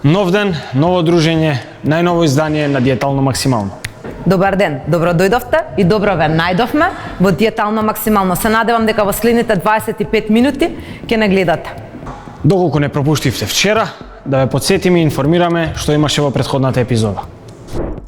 Нов ден, ново дружење, најново издание на Диетално максимално. Добар ден, добро дојдовте и добро ве најдовме во Диетално максимално. Се надевам дека во следните 25 минути ќе не гледате. Доколку не пропуштивте вчера, да ве подсетиме и информираме што имаше во претходната епизода.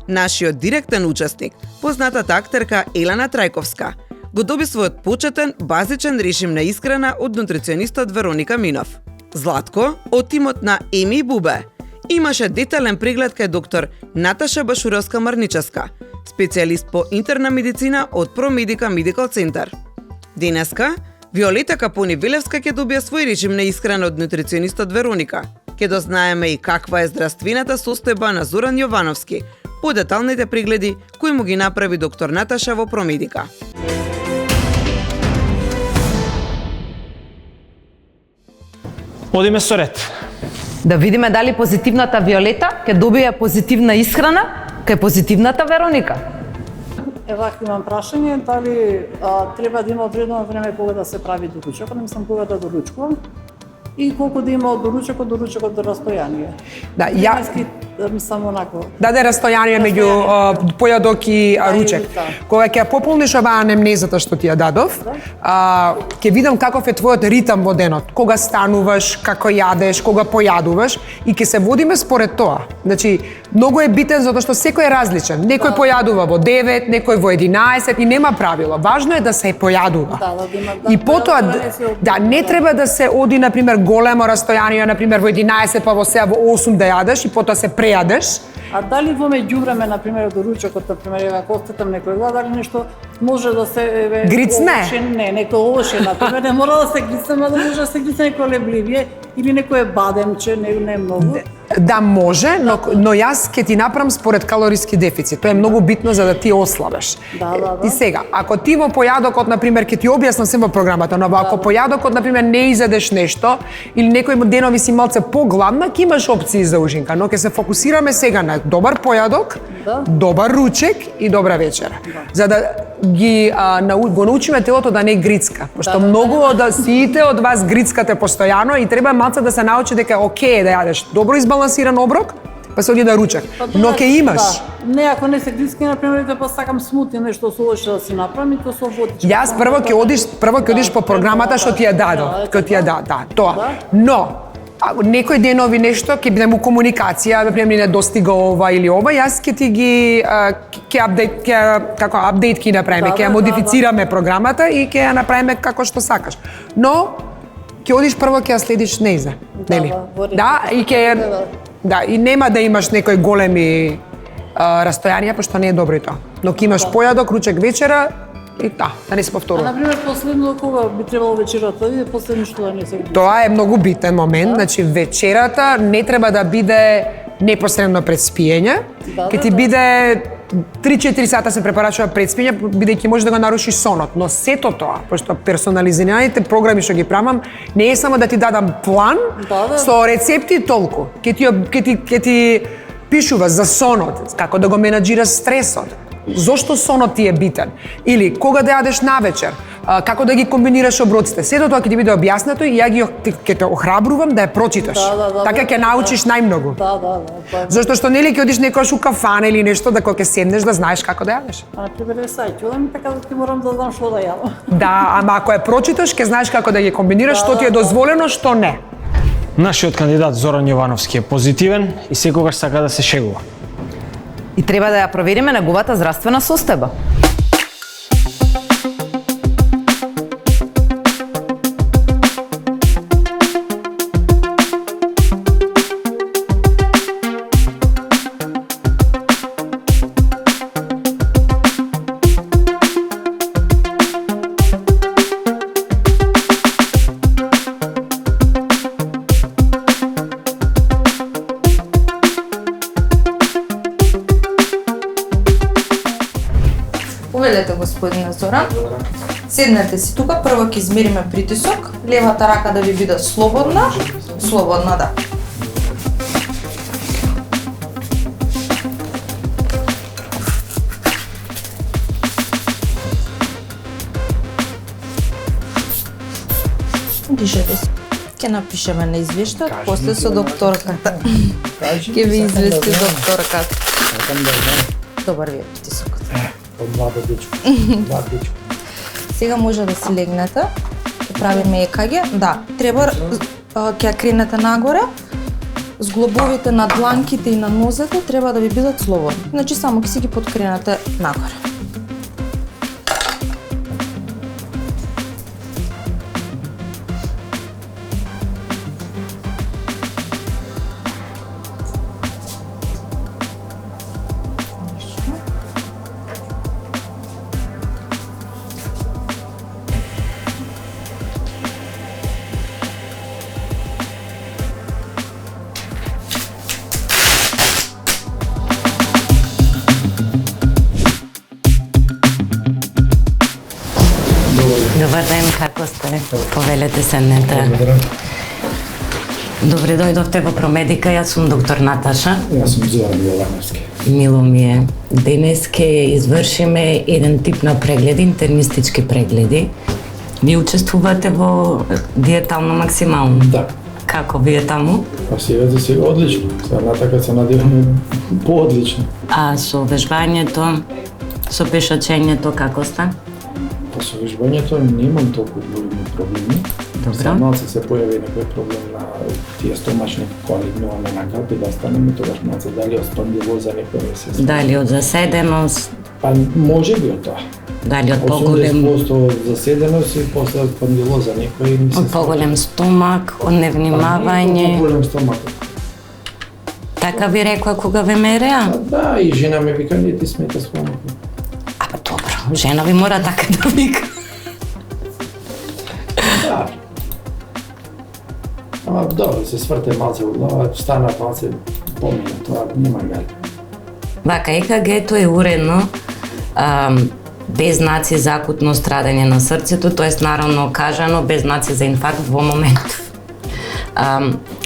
Нашиот директен учесник, познатата актерка Елена Трајковска, го доби својот почетен, базичен режим на исхрана од нутриционистот Вероника Минов. Златко, од тимот на Еми и Бубе, имаше детален преглед кај доктор Наташа Башуровска-Марничевска, специјалист по интерна медицина од Промедика Медикал Центар. Денеска, Виолета Капони-Велевска ќе добија свој режим на исхрана од нутриционистот Вероника. Ќе дознаеме и каква е здравствената состојба на Зоран Јовановски по деталните прегледи кои му ги направи доктор Наташа во Промедика. Одиме со ред. Да видиме дали позитивната Виолета ќе добие позитивна исхрана кај позитивната Вероника. Вака имам прашање, дали треба да има одредено време кога да се прави доручок, не мислам кога да доручкувам, и колку да има од доручокот до растојание. Да, мислам онако. Даде растојание меѓу појадок и ручек. Кога ќе пополниш оваа анемнезата што ти ја дадов, ќе видам каков е твојот ритам во денот. Кога стануваш, како јадеш, кога појадуваш и ќе се водиме според тоа. Значи, многу е битен затоа што секој е различен. Некој појадува во 9, некој во 11 и нема правило. Важно е да се појадува. И потоа не треба да се оди на пример големо растојание, на пример во 11 па во 8 да јадеш и потоа се прејадеш. А дали во меѓувреме, на пример, до ручокот, на пример, ако остатам некој глад, дали нешто може да се грицне? Не, некој овоше, на пример, не мора да се грицне, но да може да се грицне некој лебливие или некој бадемче, не е многу. Да може, но јас ќе ти направам според калориски дефицит. Тоа е многу битно за да ти ослабеш. И сега, ако ти во појадокот, на пример, ќе ти објаснам се во програмата, но ако појадокот, на пример, не изедеш нешто или некој денови си малце погладна, ќе имаш опции за ужинка, но ќе се фокусираме сега на добар појадок, добар ручек и добра вечера. За да го научиме телото да не грицка, пошто многу од сите од вас грицкате постојано и треба малце да се научи дека е окей да јадеш добро избалансиран оброк, па се оди да ручек. Но ќе имаш. Не, ако не се грицки, например, да па сакам смути, нешто со овоше да си направам и тоа со водичка. Јас прво ќе одиш по програмата што ти ја дадов, тоа. Но некој денови нешто ќе бидеме у комуникација, например не достига ова или ова, јас ќе ти ги апдейт ќе направиме, ќе ја модифицираме програмата и ќе ја направиме како што сакаш. Но ќе одиш прво ќе ја следиш нејзе, нели? И нема да имаш некои големи растојанија, пошто не е добро и тоа. Но ќе имаш појадок, ручек, вечера и да не се повторува. А например последно кога би требало вечерата и последно што да не се грицне? Тоа е многу битен момент, значи вечерата не треба да биде непосредно пред спиење, ќе ти биде 3-4 сата се препорачува пред спиење, бидејќи може да го наруши сонот, но сето тоа, пошто персонализираните програми што ги правам, не е само да ти дадам план со рецепти толку. Ќе ти пишува за сонот, како да го менаџираш стресот. Зошто сонот ти е битен? Или кога да јадеш навечер? Како да ги комбинираш оброците? Сето тоа ќе ти биде објаснето и ја ќе те охрабрувам да ја прочиташ. Така ќе научиш најмногу. Зошто што нели ќе одиш некојаш у кафана или нешто да кога ќе седнеш да знаеш како да јадеш. На пример сајќувам така да ти морам да знам што да јадам. Да, ама ако ја прочиташ ќе знаеш како да ги комбинираш, што ти е дозволено, што не. Нашиот кандидат Зоран Јовановски е позитивен и секогаш сака да се шегува. И треба да ја провериме неговата здравствена состојба. Повелете, господине Зоран. Седнете си тука, прво ќе измериме притисок, левата рака да ви биде слободна, да. Дишете си. Ќе напишеме на извештајот, после со докторката. Ќе ви извести докторката. Добар ви е притисокот. Млада дечко. Млад дечко. Сега може да си легнете, ќе правиме екање. Да, треба ќе ја кренете нагоре, зглобовите на дланките и на нозете треба да ви бидат слободни. Значи само ќе си ги подкренете нагоре. Добар ден, како сте? Повелете седнете. Добре дојдовте во Промедика, јас сум доктор Наташа. Јас сум Зоран Јовановски. Мило ми е. Денес ќе извршиме еден тип на прегледи, интернистички прегледи. Ви учествувате во диетално максимално? Да. Како ви е таму? Па сега за сега одлично. Сега натака се надеваме по-одлично. А со вежбањето, со пешачењето како сте? Па со вежбањето немам толку големи проблеми. Добро. Сега малце се појави некој проблем на тие стомачни колигнуваме на капи да станеме тогаш малце дали од спондилоза некој се. Дали од заседеност, Па може би од тоа. дали од поголем, 80% заседеност и после од спондилоза некој ми се. од поголем стомак, од невнимавање. Голем стомак. Така ви рекла кога ве мереа? Да, и жена ме вика, не ти смета стомак. Абе добро, жена ви мора така да вика. Да. Ама добро, се сврте малце од глава, стана малце помина, тоа нема гали. Вака, ЕКГ-то е уредно, без знаци за акутно страдање на срцето, тоест наравно кажано, без знаци за инфаркт во момент.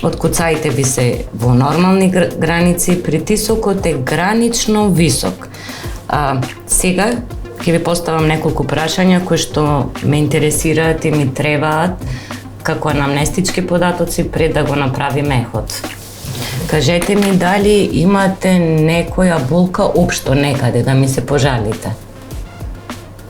Откуцаите ви се во нормални граници, притисокот е гранично висок. Сега ќе ви поставам неколку прашања кои што ме интересираат и ми требаат како анамнестички податоци пред да го направиме ехот. Кажете ми дали имате некоја болка општо некаде да ми се пожалите.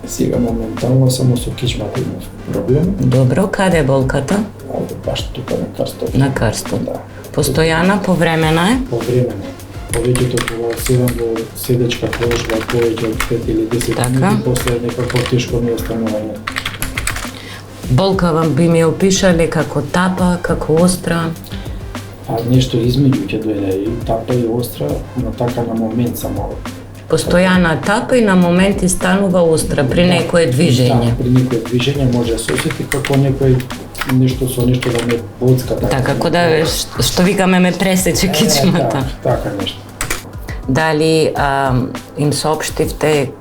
Сега моментално само со кичмата имав проблем. Добро, каде е болката? Овде баш тука на карстот. На карстот. Да. Постојана, повремена е? Повремено. Повеќето кога седам во седечка положба повеќе од 5 или 10 Така. минути, после некако тешко ми е станување. Болка вам би ми опишале како тапа, како остра? А нешто измеѓу ќе дојде и тапа и остра, но така на момент само. Постојана тапа и на моменти станува остра при некое движење. Да, при некое движење може да се осети како некој нешто со нешто да ме боцка. Така, како да, што викаме, ме пресече кичмата. Така нешто. Дали им соопштивте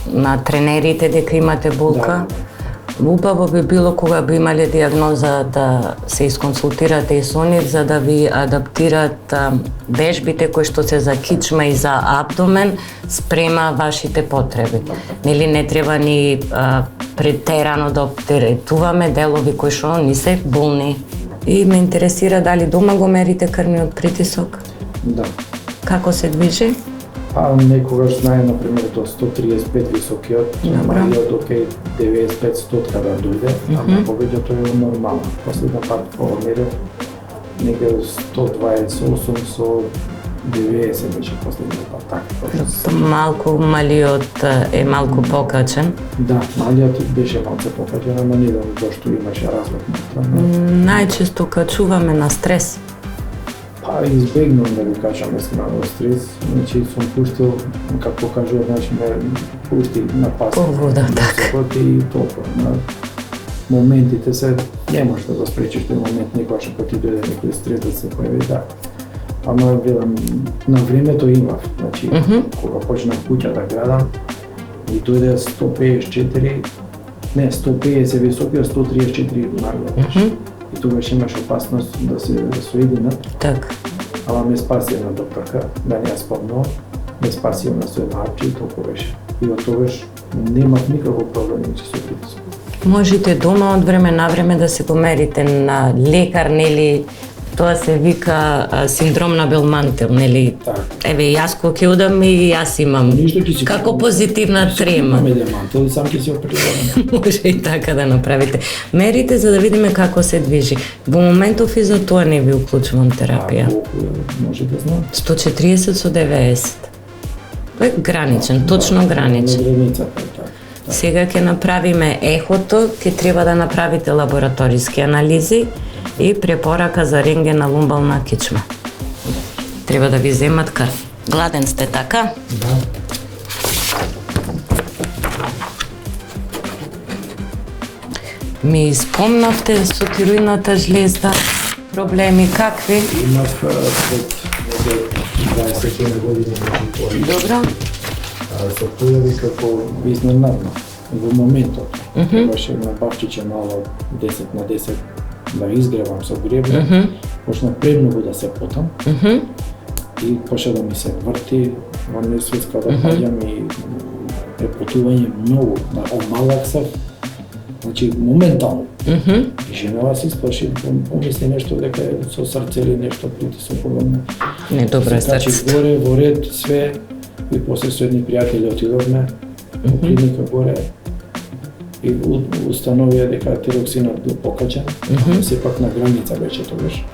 на тренерите дека имате болка? Да. Убаво би било кога би имале диагноза да се исконсултирате и со нив за да ви адаптират вежбите кои што се за кичма и за абдомен спрема вашите потреби. Нели не треба ни претерано да оптеретуваме делови кои што ни се болни. И ме интересира дали дома го мерите крвниот притисок? Да. Како се движи? А некогаш знае, например, до 135 високиот, малиот окей 95-100 да дојде, ама повеќето е нормално. Последна пат померив некаде 128 со 90 беше последна пат, така. Малку малиот е малку покачен. Да, малиот беше малце покачен, ама не знам зашто имаше разлика. Најчесто качуваме на стрес. Па избегнувам да ви кажам ескремално стрес, значи сум пуштил, како кажува, значи ме пусти на пас. Погода, така. И толкова. На моментите се не можеш да го спречиш тој момент, некогаш ако ти дојде некој стрес да се појави, да. Ама велам, на времето имав, значи кога почнав куќа да градам и дојде 154, не 150 високиот, 134 малиот. И тогаш имаш опасност да се соединат. Така. Ама ме спаси една докторка, да не ја спомнувам, ме спаси она со една апче и толку беше. И од тогаш немав никаков проблем со притисок. Можете дома од време на време да се го мерите на лекар, нели, тоа се вика синдром на Белмантел, нели? Еве, јас кога ќе одам и јас имам како позитивна трема. Имаме демантел и сам ќе си оперирам. Може и така да направите. Мерите за да видиме како се движи. Во моментов и за тоа не ви уклучувам терапија. Може да знам. 140 со 90. Тој е граничен, точно граничен. Сега ќе направиме ехото, ќе треба да направите лабораториски анализи и препорака за рентген на лумбална кичма. Треба да ви земат крв. Гладен сте, така? Да. Ми спомнавте со тироидната жлезда, проблеми какви? Имав пред 20 години. Добро. Се појави како изненадно во моментот. Требаше на бавчиче мало 10 на 10 да изгревам со гребне. Почна премногу да се потам. И почна да ми се врти во несветска да паѓам и препотување многу. Омалак се, значи моментално. И женава се исплаши, помисли нешто дека е со срце или нешто притисок. Не, добро е срцето. Значи горе во ред све и после со едни пријатели отидовме во клиника горе и установија дека тироксинот бил покачен, сепак на граница беше тогаш.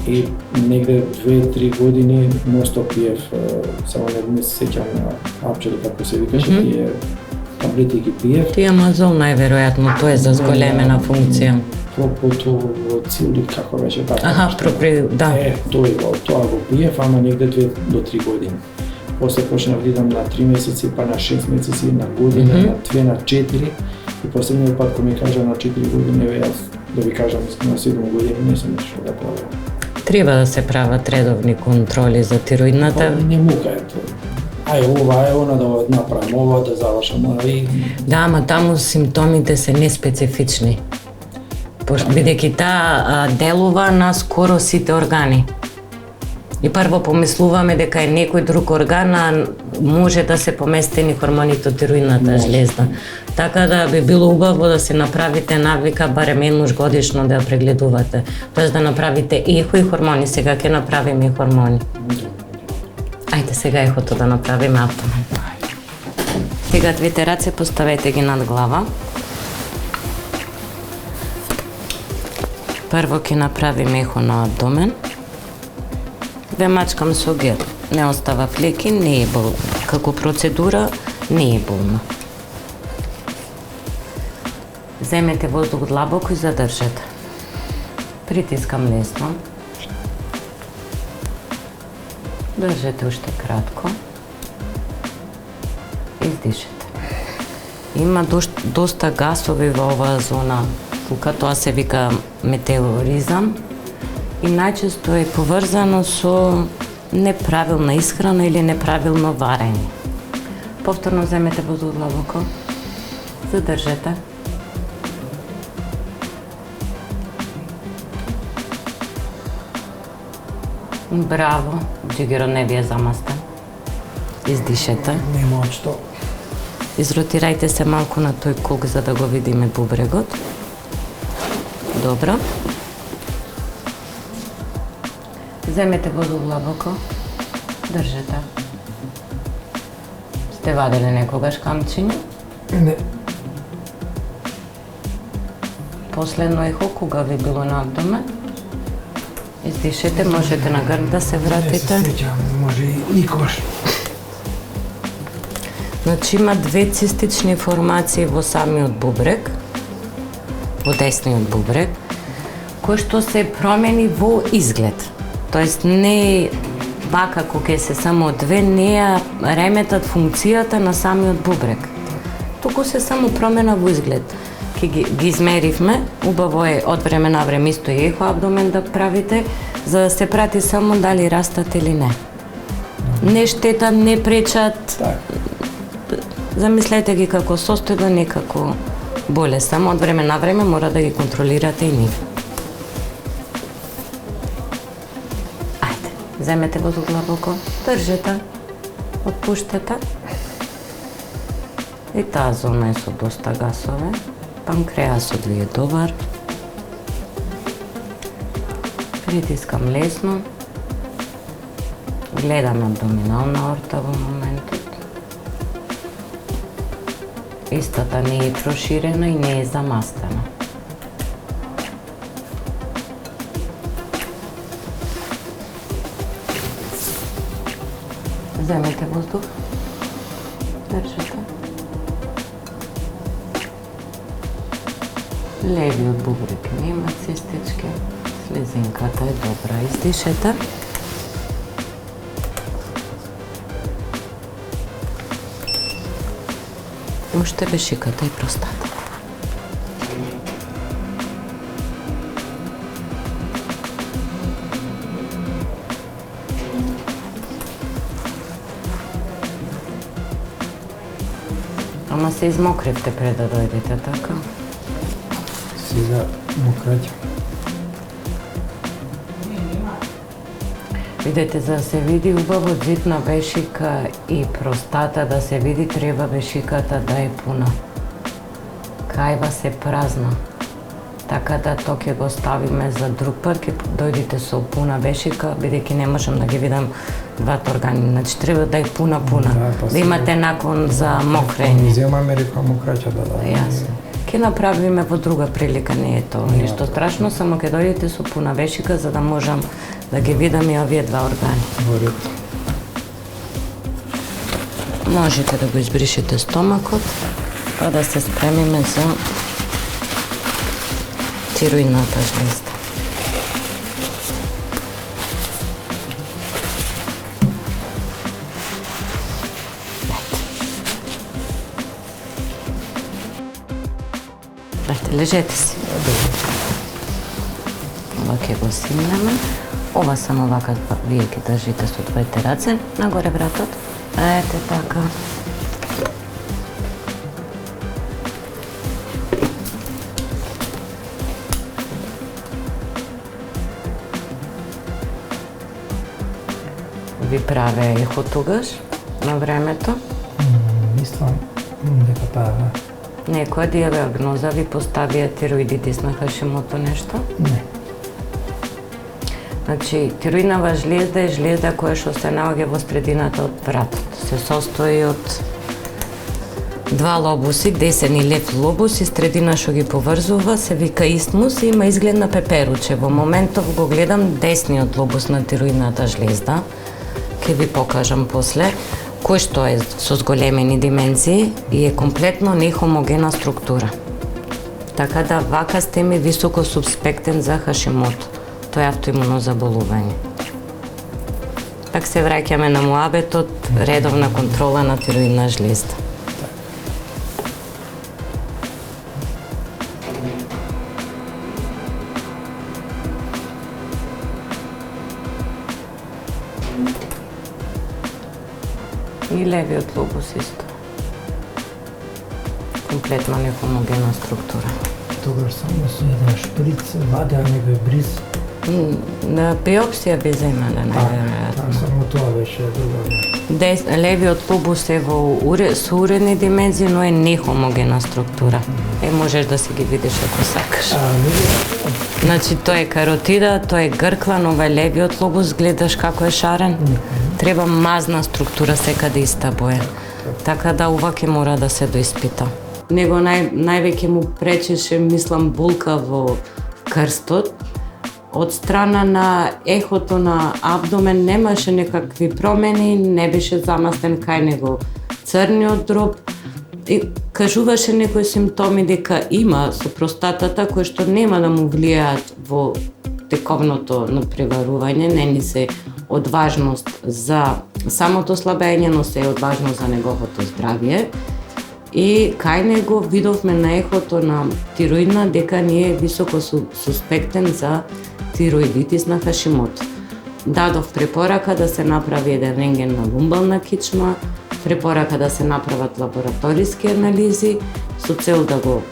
И негде 2-3 години ностоп пиев, само не се сеќам на апчето како се викаше, тие таблети ги пиев. Тие амазол најверојатно, тоа е за зголемена функција. Пропотоцил, како беше така. Аха, да. Тоа го пиев, ама негде 2 до 3 години. После почнав да идам на 3 месеци, па на 6 месеци, на година, на 2, на 4. И последниот пат кога ми кажа на 4 години, еве јас да ви кажам искрено на 7 години не сум нешто да правам. Треба да се прават редовни контроли за тироидната. Не мука е тоа. Ај ова, ај она да направам ова, да завршам ова и... Да, ама таму симптомите се неспецифични. Бидејќи таа делува на скоро сите органи. И прво помислуваме дека е некој друг орган, а може да се поместени хормоните од тироидната жлезда. Така да би било убаво да се направите навика барем еднаш годишно да ја прегледувате. Тоест да направите ехо и хормони, сега ќе направиме и хормони. Ајде сега ехото да направиме абдомен. Сега двете раце поставете ги над глава. Прво ќе направиме ехо на абдомен. Ве мачкам со гел. Не остава флеки, не е болно. Како процедура, не е болно. Земете воздух длабоко и задржете. Притискам лесно. Држете уште кратко. Издишете. Има доста гасови во оваа зона. Тука тоа се вика метеоризам. И најчесто е поврзано со неправилна исхрана или неправилно варење. Повторно земете воздух длабоко. Задржете. Браво, џигерот не ви е замастен. Издишете. Нема што. Изротирајте се малку на тој кук за да го видиме бубрегот. Добро. Земете воздух длабоко. Држете. Сте вадели некогаш камчиња? Не. Последно ехо кога ви било на абдомен? Издишете, можете на грб да се вратите. Не се сеќам, може и никогаш. Значи има две цистични формации во самиот бубрег, во десниот бубрег, кои што се промени во изглед. Тоест не вака кога се само две, не ја реметат функцијата на самиот бубрег. Туку се само промена во изглед. Ги измеривме, убаво е од време на време исто и ехо абдомен да правите, за да се прати само дали растат или не. Не штетат, не пречат. Замислете ги како состојба, не како болест. Само од време на време мора да ги контролирате и нив. Ајде, земете воздух длабоко, држете, отпуштете. И таа зона е со доста гасове. Панкреасот ви е добар. Притискам лесно. Гледам абдоминална орта во моментот. Истата не е проширена и не е замастена. Земете воздух. Држите. Левиот бубрек нема цистички. Слезинката е добра. Издишете. Уште бешиката и простата. Ама се измокривте пред да дојдете, така? Сега мокраќа. Видете, за да се види убаво зидна бешика и простата да се види, треба бешиката да е пуна. Кајва се празна. Така да то ќе го ставиме за друг пат, ќе дојдите со пуна бешика, бидејќи не можам да ги видам двата органи. Значи треба да е пуна, да имате наклон за мокрење. Земаме река мокраќа да. Јасно. Ќе направиме во друга прилика, не е тоа ништо страшно, само ќе дојдете со пуна бешика за да можам да ги видам и овие два органи. Во ред. Можете да го избришете стомакот, па да се спремиме за тироидната жлезда. Лежете си. Ова ќе го симнеме. Ова само вака вие ќе држите со двете раце. Нагоре вратот. Ете така. Ви праве ехо тогаш на времето? Мислам дека таа Некоја диагноза ви поставија тироидитис на Хашимото нешто? не. Значи, тироиднава жлезда е жлезда која што се наоѓа во средината од вратот. Се состои од два лобуси, десен и лев лобус и средина што ги поврзува се вика истмус и има изглед на пеперуче. Во моментов го гледам десниот лобус на тироидната жлезда. Ќе ви покажам после, кој што е со зголемени димензии и е комплетно нехомогена структура. Така да вака сте ми високо субспектен за Хашимото. Тоа е автоимуно заболување. Пак се враќаме на муабетот, редовна контрола на тироидна жлезда. И левиот лобус исто. Комплетно нехомогена структура. Тогаш само со еден шприц ваде, а него е бриз. На биопсија би земале најверојатно. Само тоа беше друго. Левиот лобус е со уредни димензии, но е нехомогена структура. Можеш да си ги видиш ако сакаш. Значи, тоа е каротида, тоа е грклан, ова е левиот лобус, гледаш како е шарен. Треба мазна структура секаде иста боја. Така да ова ќе мора да се доиспита. Него највеќе му пречеше, мислам, булка во крстот. Од страна на ехото на абдомен немаше некакви промени, не беше замастен кај него црниот дроб. И кажуваше некои симптоми дека има со простатата кои што нема да му влијаат во тековното надпреварување, не ни се од важност за самото слабење, но се е од важност за неговото здравје. И кај него видовме на ехото на тироидна дека не е високо суспектен за тироидитис на Хашимото. Дадов препорака да се направи еден рентген на лумбална кичма, препорака да се направат лабораториски анализи со цел да го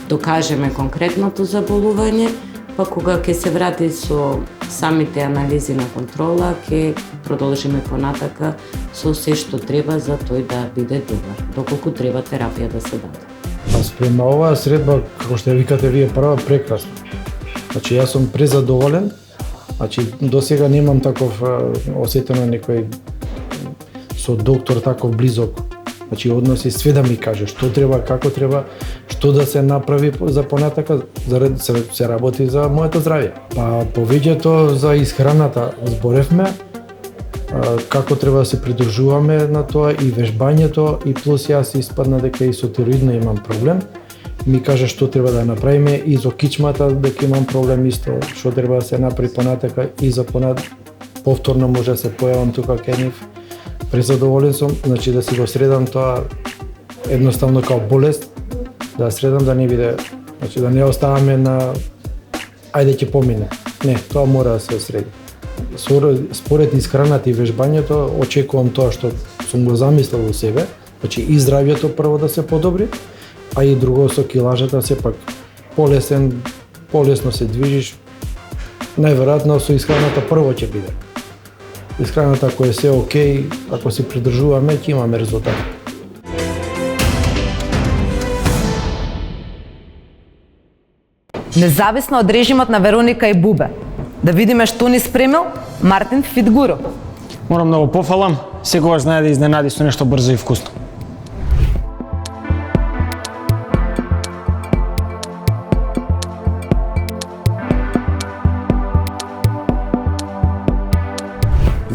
докажеме конкретното заболување, па кога ќе се врати со самите анализи на контрола, ќе продолжиме понатака со се што треба за тој да биде добар, доколку треба терапија да се даде. А спрема оваа средба, како што ја викате вие прва, прекрасно. Значи јас сум презадоволен. Значи до сега немам таков осетено некој со доктор таков близок. Значи односи све да ми каже што треба, како треба, што да се направи за понатака, заради се работи за моето здравје. Па повеќето за исхраната зборевме, како треба да се придржуваме на тоа и вежбањето, и плюс јас испадна дека и со тироидно имам проблем. Ми кажа што треба да направиме и за кичмата дека имам проблем исто, што треба да се направи понатака и за повторно може да се појавам тука кај нив. Презадоволен сум, значи да си го средам тоа едноставно као болест, да средам да не биде, значи да не оставаме на ајде ќе помине. Не, тоа мора да се среди. Според исхраната и вежбањето очекувам тоа што сум го замислил во себе, значи и здравјето прво да се подобри, а и друго со килажата сепак полесно се движиш. Најверојатно со исхраната прво ќе биде. Исхраната ако е се окей, ако се придржуваме, ќе имаме резултат. Независно од режимот на Вероника и Бубе, да видиме што ни спремил Мартин Фитгуру. Морам да го пофалам, секогаш знае да изненади со нешто брзо и вкусно.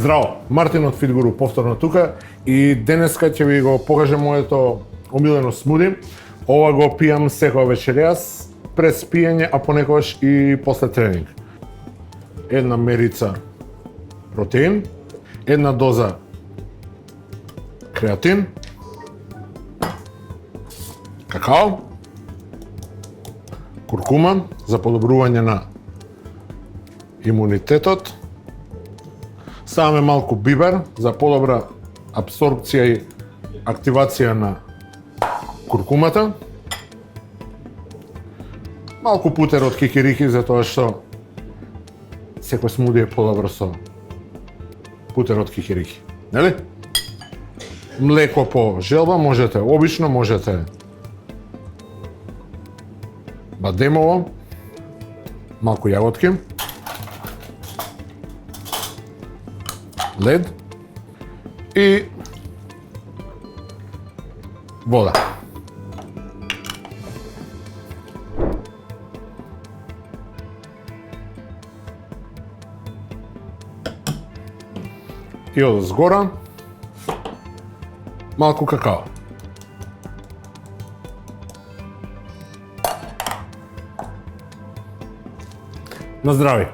Здраво, Мартин од Фитгуру повторно тука и денеска ќе ви го покажам моето омилено смуди. Ова го пијам секоја вечерјас, пред спиење, а понекогаш и после тренинг. Една мерица протеин, една доза креатин, какао, куркума за подобрување на имунитетот, ставаме малку бибер за подобра апсорбција и активација на куркумата, малку путер од кикирики, затоа што секој смуди е подобро со путер од кикирики, нели? Млеко по желба, можете обично, можете бадемово, малку јаготки, лед и вода. И од згора малку какао. На здравје.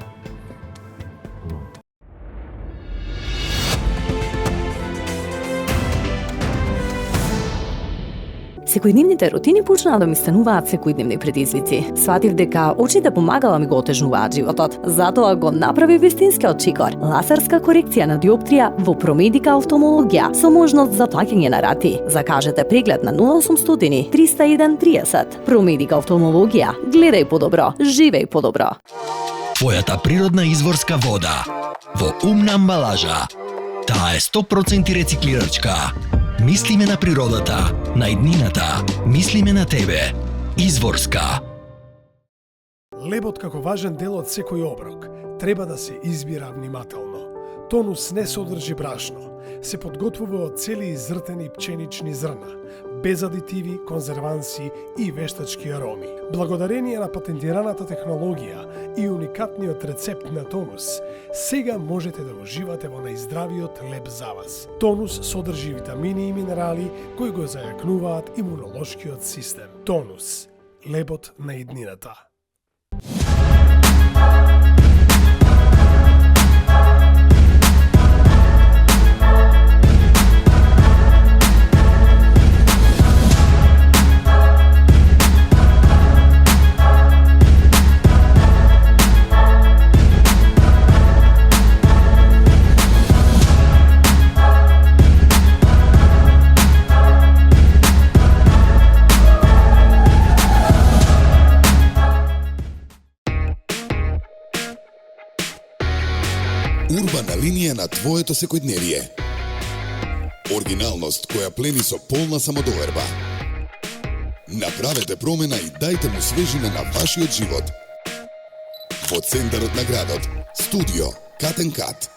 Секојдневните рутини почнаа да ми стануваат секојдневни предизвици. Сватив дека очите помагала ми го отежнуваат животот. Затоа го направи вистинскиот чикор. Лазерска корекција на диоптрија во Промедика офталмологија со можност за плаќање на рати. Закажете преглед на 0800 301 30. Промедика офталмологија. Гледај подобро, живеј подобро. Твојата природна изворска вода во умна амбалажа. Таа е 100% рециклирачка. Мислиме на природата, на иднината, мислиме на тебе. Изворска. Лебот како важен дел од секој оброк треба да се избира внимателно. Тонус не содржи брашно. Се подготвува од цели изртени пченични зрна, без адитиви, конзерванси и вештачки ароми. Благодарение на патентираната технологија и уникатниот рецепт на Тонус, сега можете да уживате во најздравиот леб за вас. Тонус содржи витамини и минерали кои го зајакнуваат имунолошкиот систем. Тонус, лебот на иднината. Урбана линија на твоето секојдневие. Оригиналност која плени со полна самодоверба. Направете промена и дајте му свежина на вашиот живот. Во центарот на градот, студио Cut and Cut.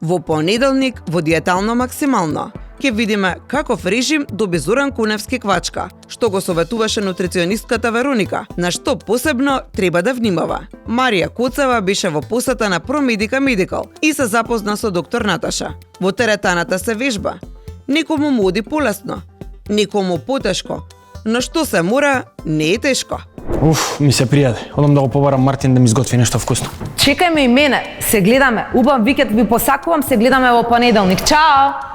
Во понеделник во Диетално максимално ќе видиме каков режим доби Зоран Куневски квачка, што го советуваше нутриционистката Вероника, на што посебно треба да внимава. Марија Коцева беше во посета на ProMedica Medical и се запозна со доктор Наташа. Во теретаната се вежба. Некому му оди полесно, некому потешко, но што се мора, не е тешко. Ми се пријаде. Одам да го побарам Мартин да ми изготви нешто вкусно. Чекај ме и мене, се гледаме. Убав викенд ви посакувам, се гледаме во понеделник. Чао!